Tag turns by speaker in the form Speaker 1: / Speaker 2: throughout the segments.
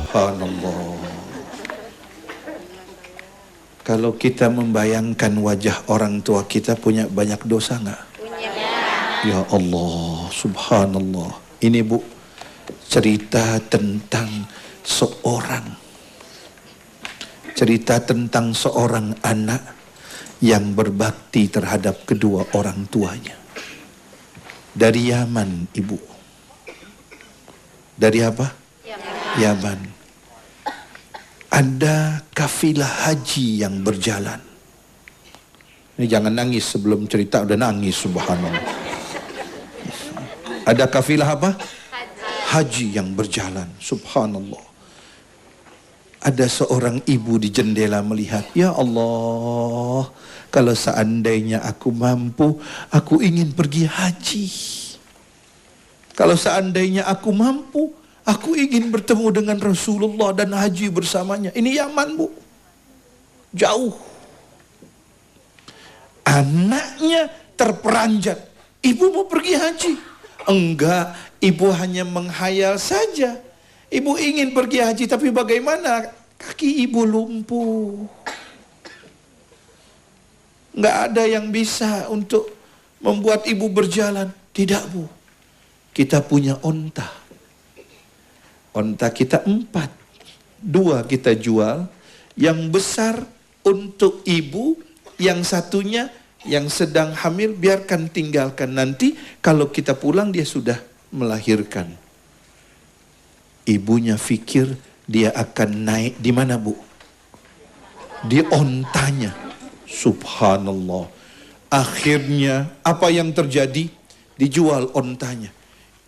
Speaker 1: Subhanallah. Kalau kita membayangkan wajah orang tua kita, punya banyak dosa nggak? Punya. Ya Allah, subhanallah. Ini Bu, cerita tentang seorang anak yang berbakti terhadap kedua orang tuanya. Dari Yaman, Ibu. Dari apa? Yaman. Ada kafilah haji yang berjalan. Ini jangan nangis sebelum cerita udah nangis, subhanallah. Ada kafilah apa? Haji yang berjalan, subhanallah. Ada seorang ibu di jendela melihat, ya Allah, kalau seandainya aku mampu, aku ingin pergi haji. Kalau seandainya aku mampu, aku ingin bertemu dengan Rasulullah dan haji bersamanya. Ini Yaman, Bu. Jauh. Anaknya terperanjat. Ibu mau pergi haji. Enggak, ibu hanya menghayal saja. Ibu ingin pergi haji, tapi bagaimana? Kaki ibu lumpuh. Enggak ada yang bisa untuk membuat ibu berjalan. Tidak, Bu. Kita punya onta. Onta kita 4. 2 kita jual. Yang besar untuk ibu, yang satunya yang sedang hamil biarkan tinggalkan. Nanti kalau kita pulang dia sudah melahirkan. Ibunya pikir dia akan naik di mana, Bu? Di ontanya. Subhanallah. Akhirnya apa yang terjadi? Dijual ontanya.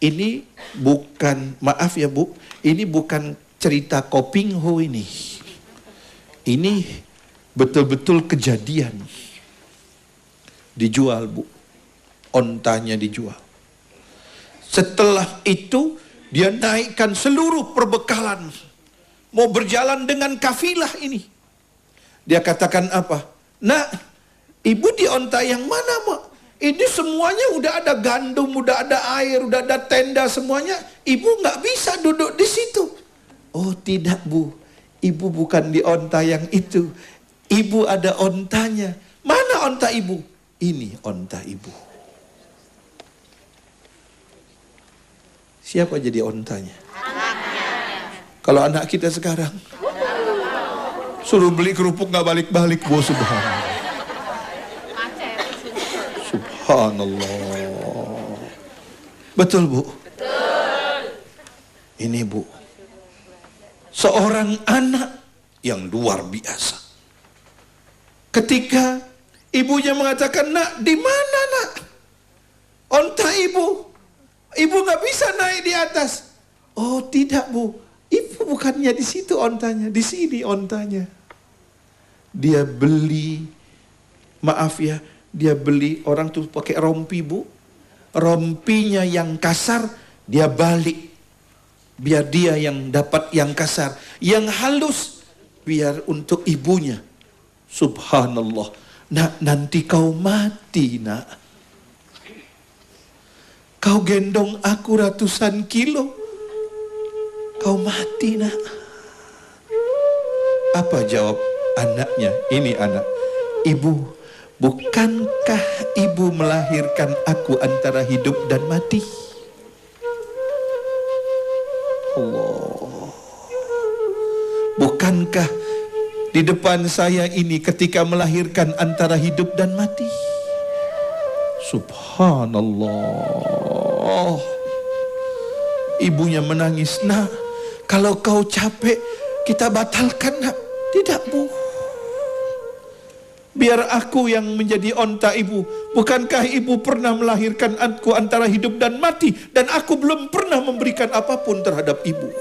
Speaker 1: Ini bukan, maaf ya Bu, ini bukan cerita Kopingho ini. Ini betul-betul kejadian. Dijual, Bu. Ontanya dijual. Setelah itu dia naikkan seluruh perbekalan. Mau berjalan dengan kafilah ini. Dia katakan apa? Nak, ibu di onta yang mana, Mak? Ini semuanya udah ada gandum, udah ada air, udah ada tenda semuanya. Ibu nggak bisa duduk di situ. Oh tidak, Bu. Ibu bukan di onta yang itu. Ibu ada ontanya. Mana onta ibu? Ini onta ibu. Siapa jadi ontanya? Anaknya. Kalau anak kita sekarang suruh beli kerupuk nggak balik-balik, Bu, subhanallah. Subhanallah. Betul, Bu? Betul. Ini, Bu, seorang anak yang luar biasa. Ketika ibunya mengatakan, nak, di mana, nak? Onta ibu. Ibu nggak bisa naik di atas. Oh tidak, Bu. Ibu bukannya di situ ontanya, di sini ontanya. Dia beli, maaf ya, dia beli, orang tuh pakai rompi, Bu. Rompinya yang kasar, dia balik. Biar dia yang dapat yang kasar. Yang halus, biar untuk ibunya. Subhanallah. Nak, nanti kau mati, nak. Kau gendong aku ratusan kilo. Kau mati, nak. Apa jawab anaknya? Ini anak. Ibu, bukankah ibu melahirkan aku antara hidup dan mati? Allah. Bukankah di depan saya ini ketika melahirkan antara hidup dan mati? Subhanallah. Ibunya menangis. Nak, kalau kau capek, kita batalkan, nak. Tidak, Bu. Biar aku yang menjadi onta ibu. Bukankah ibu pernah melahirkan aku antara hidup dan mati? Dan aku belum pernah memberikan apapun terhadap ibu.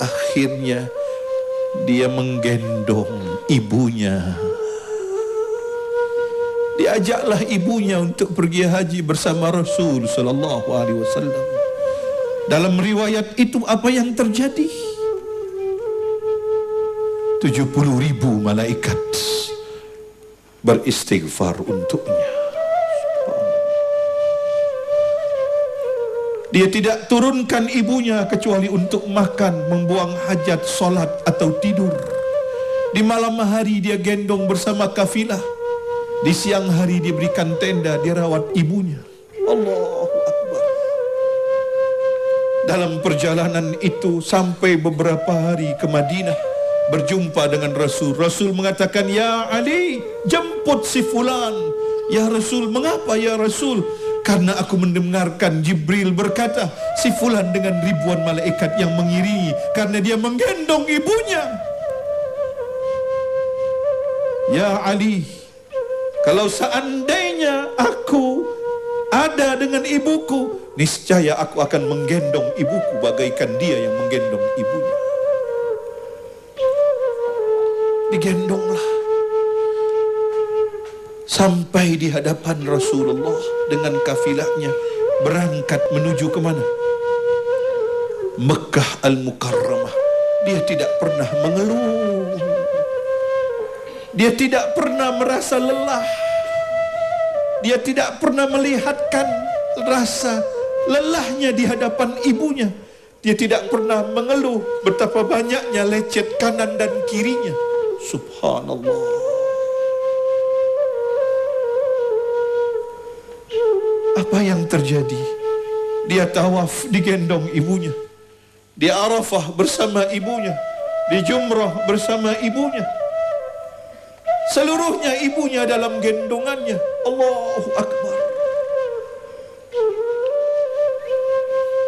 Speaker 1: Akhirnya dia menggendong ibunya. Diajaklah ibunya untuk pergi haji bersama Rasul sallallahu alaihi wasallam. Dalam riwayat itu apa yang terjadi? 70.000 malaikat beristighfar untuknya. Dia tidak turunkan ibunya kecuali untuk makan, membuang hajat, solat atau tidur. Di malam hari dia gendong bersama kafilah. Di siang hari diberikan tenda, dia rawat ibunya. Allahu Akbar. Dalam perjalanan itu sampai beberapa hari ke Madinah, berjumpa dengan Rasul. Rasul mengatakan, "Ya Ali, jemput si fulan." "Ya Rasul, mengapa ya Rasul?" "Karena aku mendengarkan Jibril berkata, si fulan dengan ribuan malaikat yang mengiringi, karena dia menggendong ibunya." "Ya Ali, kalau seandainya aku ada dengan ibuku, niscaya aku akan menggendong ibuku bagaikan dia yang menggendong ibunya." Digendonglah sampai di hadapan Rasulullah dengan kafilahnya, berangkat menuju ke mana? Mekah Al-Mukarramah. Dia tidak pernah mengeluh. Dia tidak pernah merasa lelah. Dia tidak pernah melihatkan rasa lelahnya di hadapan ibunya. Dia tidak pernah mengeluh betapa banyaknya lecet kanan dan kirinya. Subhanallah. Apa yang terjadi? Dia tawaf digendong ibunya. Di Arafah bersama ibunya. Di Jumrah bersama ibunya. Seluruhnya ibunya dalam gendongannya. Allahu Akbar.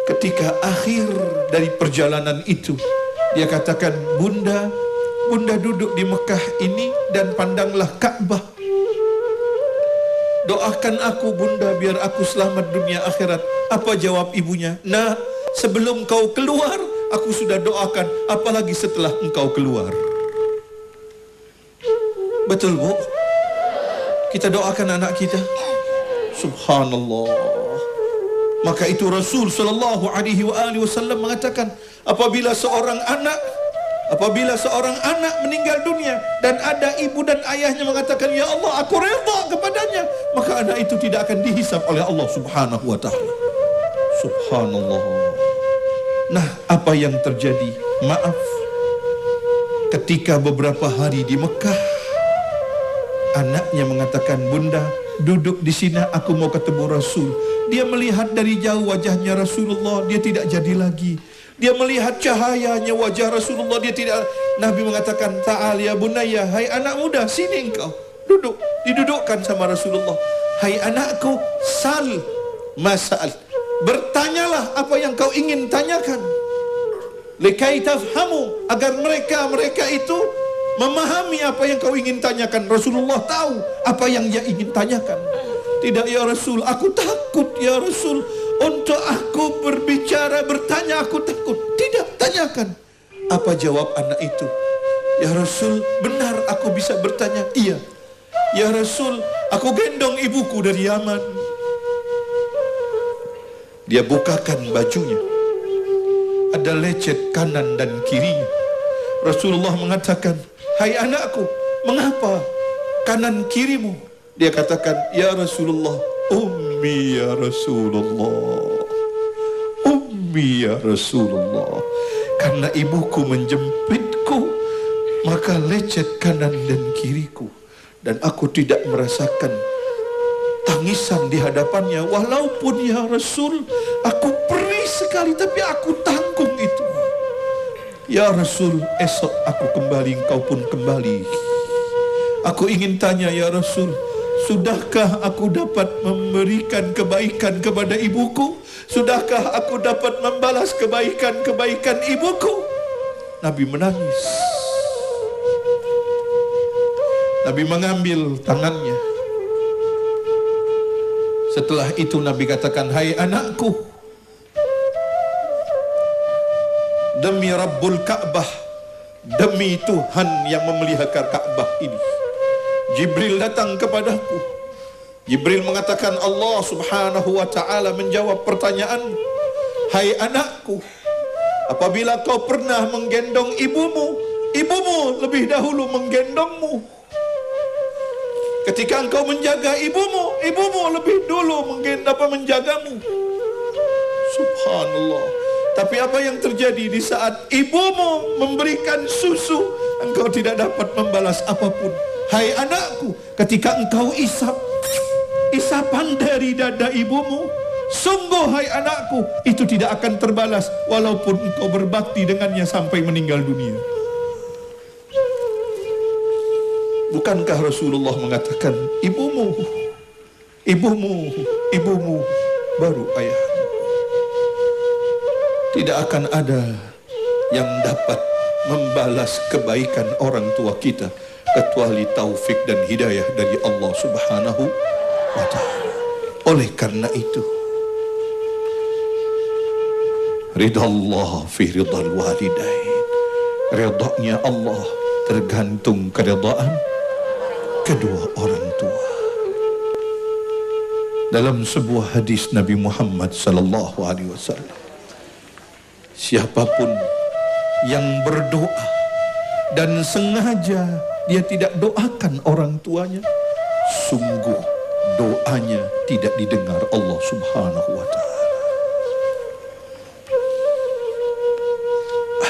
Speaker 1: Ketika akhir dari perjalanan itu, dia katakan, "Bunda, Bunda duduk di Mekah ini dan pandanglah Ka'bah. Doakan aku Bunda biar aku selamat dunia akhirat." Apa jawab ibunya? "Nah, sebelum kau keluar, aku sudah doakan, apalagi setelah engkau keluar." Betul Bu? Kita doakan anak kita. Subhanallah. Maka itu Rasul sallallahu alaihi wasallam mengatakan, apabila seorang anak meninggal dunia dan ada ibu dan ayahnya mengatakan, "Ya Allah, aku redha kepadanya," maka anak itu tidak akan dihisab oleh Allah Subhanahu wa taala. Subhanallah. Nah, apa yang terjadi? Maaf. Ketika beberapa hari di Mekah, anaknya mengatakan, "Bunda, duduk di sini, aku mau ketemu Rasul." Dia melihat dari jauh wajahnya Rasulullah, dia tidak jadi lagi. Dia melihat cahayanya wajah Rasulullah, dia tidak. Nabi mengatakan, "Ta'al ya bunayya, hai anak muda, sini engkau duduk." Didudukkan sama Rasulullah. "Hai anakku, sal masal, bertanyalah apa yang kau ingin tanyakan. Likai tafhamu, agar mereka itu memahami apa yang kau ingin tanyakan." Rasulullah tahu apa yang dia ingin tanyakan. "Tidak ya Rasul, aku takut ya Rasul. Untuk aku berbicara, bertanya aku takut." "Tidak, tanyakan." Apa jawab anak itu? "Ya Rasul, benar aku bisa bertanya?" "Iya." "Ya Rasul, aku gendong ibuku dari Yaman." Dia bukakan bajunya. Ada lecet kanan dan kirinya. Rasulullah mengatakan, "Hai anakku, mengapa kanan kirimu?" Dia katakan, "Ya Rasulullah, ummi ya Rasulullah. Ummi ya Rasulullah. Karena ibuku menjempitku, maka lecet kanan dan kiriku. Dan aku tidak merasakan tangisan di hadapannya. Walaupun ya Rasul, aku perih sekali, tapi aku tanggung itu. Ya Rasul, esok aku kembali, engkau pun kembali. Aku ingin tanya ya Rasul, sudahkah aku dapat memberikan kebaikan kepada ibuku? Sudahkah aku dapat membalas kebaikan-kebaikan ibuku?" Nabi menangis. Nabi mengambil tangannya. Setelah itu Nabi katakan, "Hai anakku, demi Rabbul Ka'bah, demi Tuhan yang memelihara Ka'bah ini, Jibril datang kepadaku. Jibril mengatakan, Allah subhanahu wa ta'ala menjawab pertanyaan, hai anakku, apabila kau pernah menggendong ibumu, ibumu lebih dahulu menggendongmu. Ketika engkau menjaga ibumu, ibumu lebih dulu menjagamu. Subhanallah. Subhanallah. Tapi apa yang terjadi di saat ibumu memberikan susu, engkau tidak dapat membalas apapun. Hai anakku, ketika engkau isapan dari dada ibumu, sungguh hai anakku, itu tidak akan terbalas walaupun engkau berbakti dengannya sampai meninggal dunia. Bukankah Rasulullah mengatakan, ibumu baru ayahmu. Tidak akan ada yang dapat membalas kebaikan orang tua kita kecuali taufik dan hidayah dari Allah Subhanahu wa ta'ala. Oleh karena itu, ridha Allah fi ridhal walidain. Ridhanya Allah tergantung keridhaan kedua orang tua. Dalam sebuah hadis Nabi Muhammad sallallahu alaihi wasallam, siapapun yang berdoa dan sengaja dia tidak doakan orang tuanya, sungguh doanya tidak didengar Allah Subhanahu wa ta'ala.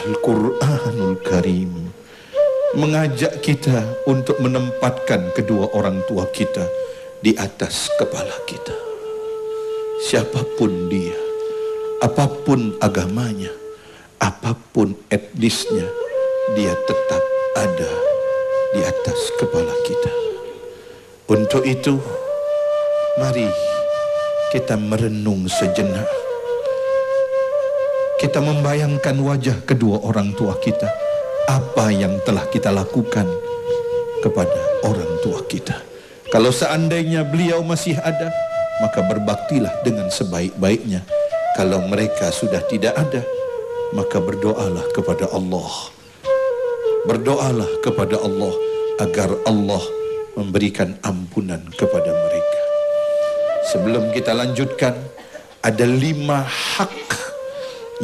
Speaker 1: Al-Quranul Karim mengajak kita untuk menempatkan kedua orang tua kita di atas kepala kita. Siapapun dia, apapun agamanya, apapun etnisnya, dia tetap ada di atas kepala kita. Untuk itu, mari kita merenung sejenak. Kita membayangkan wajah kedua orang tua kita. Apa yang telah kita lakukan kepada orang tua kita. Kalau seandainya beliau masih ada, maka berbaktilah dengan sebaik-baiknya. Kalau mereka sudah tidak ada, maka berdoalah kepada Allah. Berdoalah kepada Allah agar Allah memberikan ampunan kepada mereka. Sebelum kita lanjutkan, ada 5 hak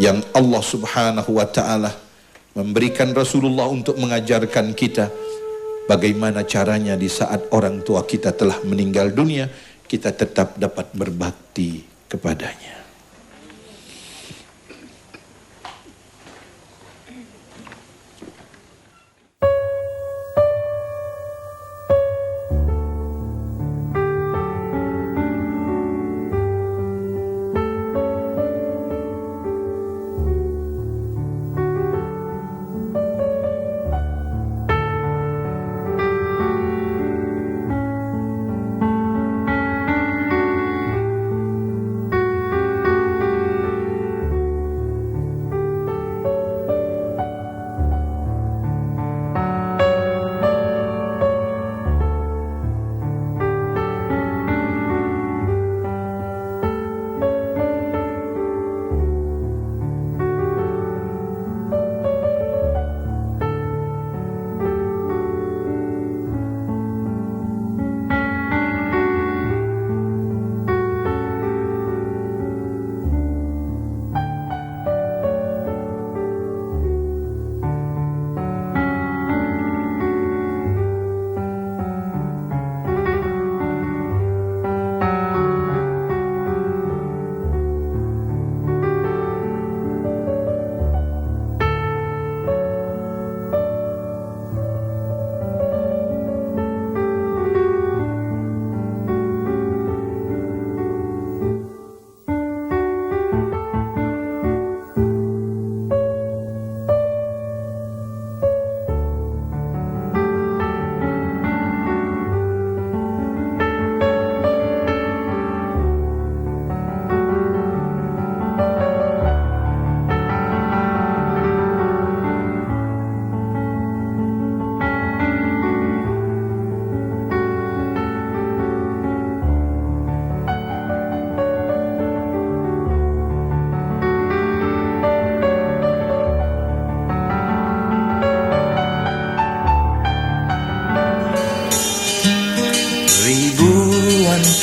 Speaker 1: yang Allah Subhanahu wa ta'ala memberikan Rasulullah untuk mengajarkan kita bagaimana caranya di saat orang tua kita telah meninggal dunia, kita tetap dapat berbakti kepadanya.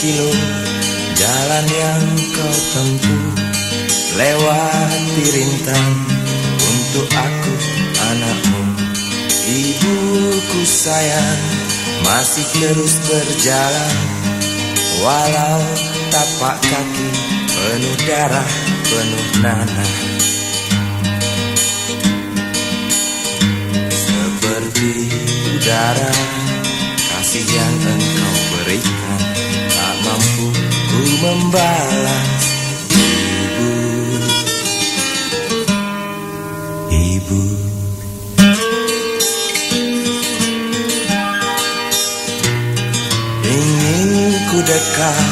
Speaker 2: kilo jalan yang kau tempuh, lewati rintang untuk aku anakmu. Ibuku sayang masih terus berjalan, walau tapak kaki penuh darah, penuh nanah. Seperti udara, kasih yang engkau berikan, tak mampu ku membalas. Ibu, ingin ku dekat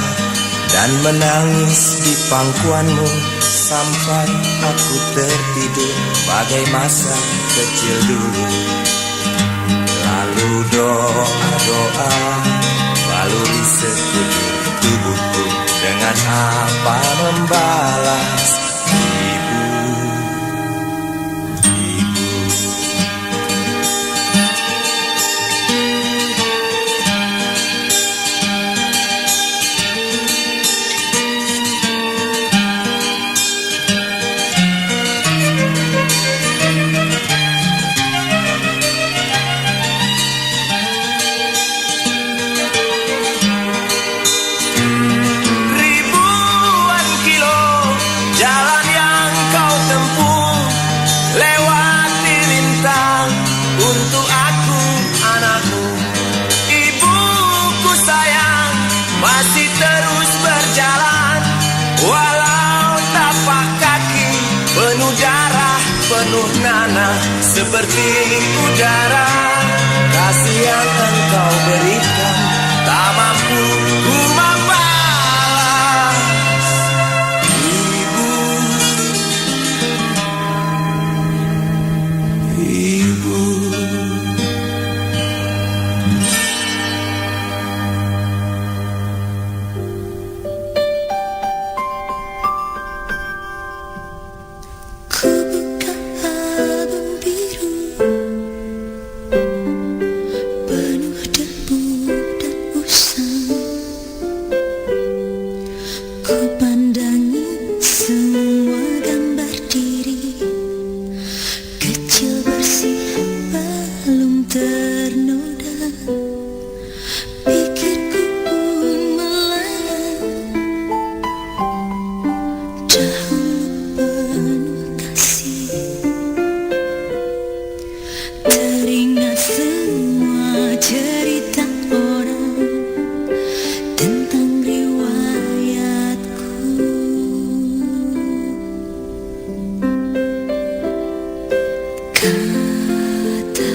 Speaker 2: dan menangis di pangkuanmu sampai aku tertidur bagai masa kecil dulu. Lalu doa-doa baluri sekujur tubuhku, dengan apa membalas. Untuk aku, anakmu, ibuku sayang, masih terus berjalan. Walau tapak kaki penuh darah, penuh nanah. Seperti udara, kasih yang engkau berikan, tak mampu ku membalas. Ibu, teringat semua cerita orang tentang riwayatku. Kata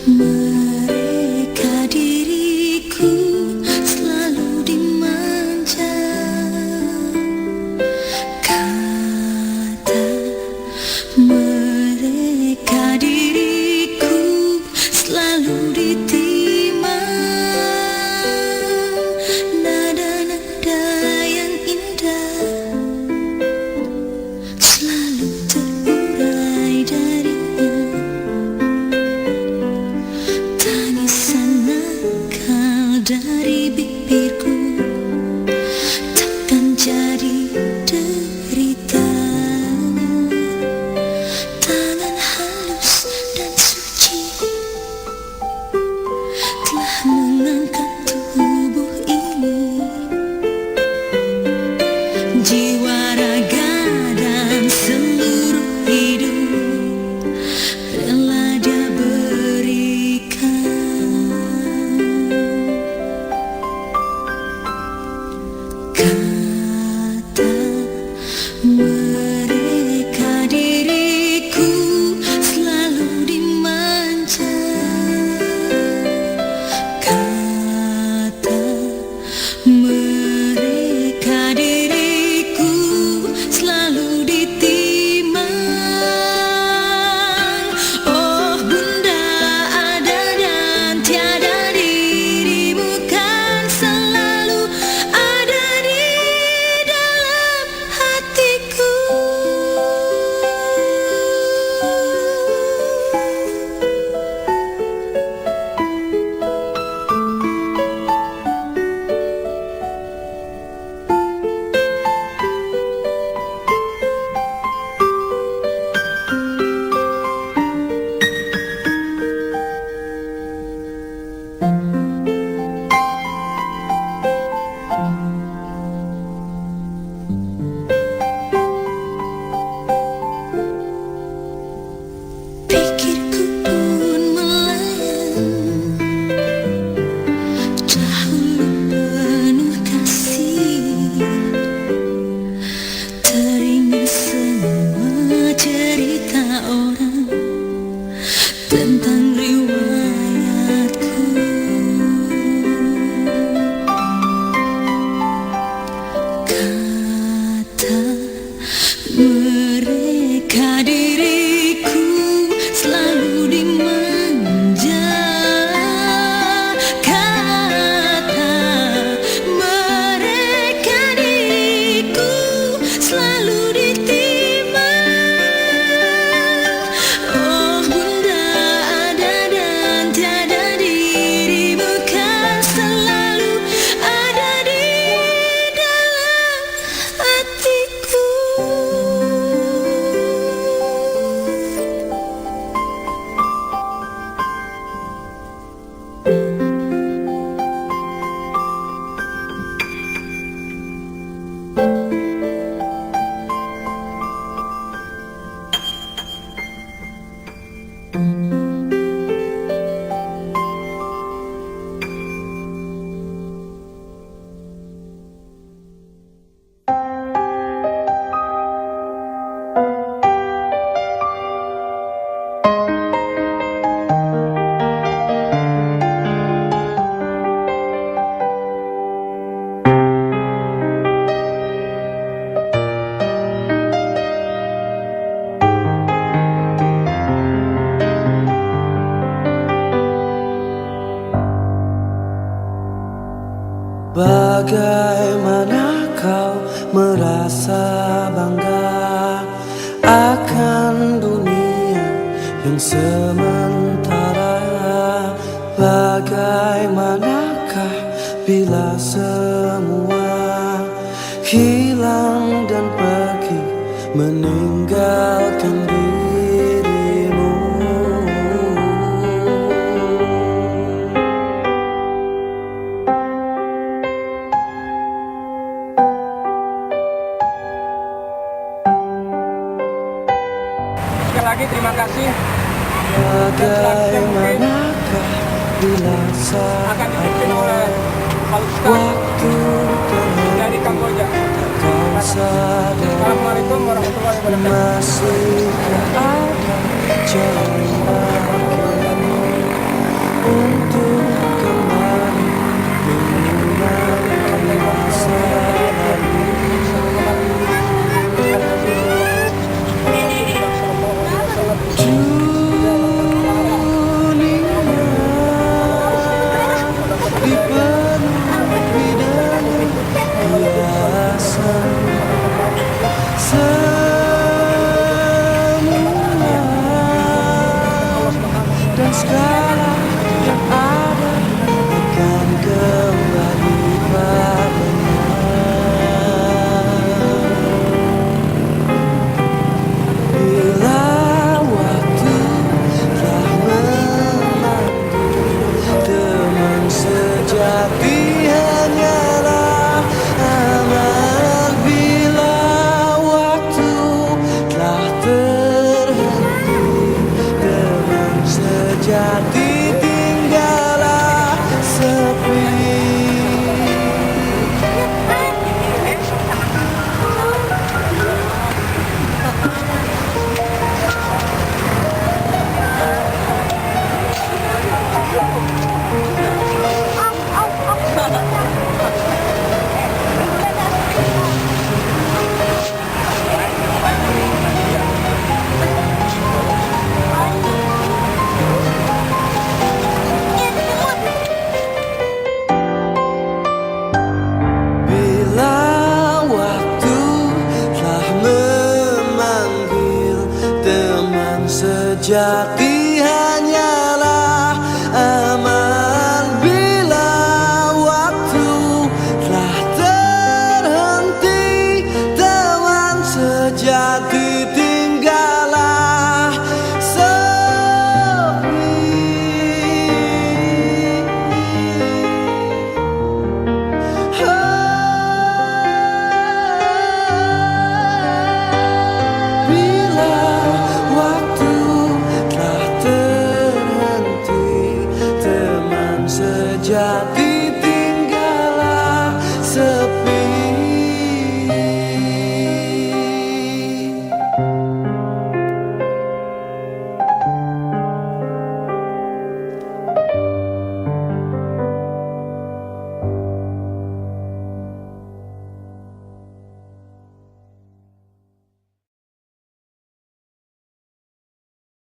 Speaker 2: mereka diriku selalu dimanja. Kata mereka diriku selalu ditimang. Nada-nada yang indah selalu terurai darinya.
Speaker 3: yang sementara. Bagaimanakah bila semua hilang dan pergi meninggalkan dirimu?
Speaker 4: Sekali lagi terima kasih.
Speaker 3: Bagaimanakah bila
Speaker 4: Akan dipimpin oleh
Speaker 3: saat
Speaker 4: Pak
Speaker 3: waktu
Speaker 4: dari Kamboja.
Speaker 3: kau sadar
Speaker 4: Assalamualaikum warahmatullahi wabarakatuh.
Speaker 3: masih ada jalan lagi untuk kembali mengulang masa lalu. Dan segala yang ada akan kembali padanya. Bila waktu telah memanggil, teman sejati hanyalah amal. Bila waktu telah terhenti, teman sejati tinggallah sepi. Bila waktu telah memanggil, teman sejati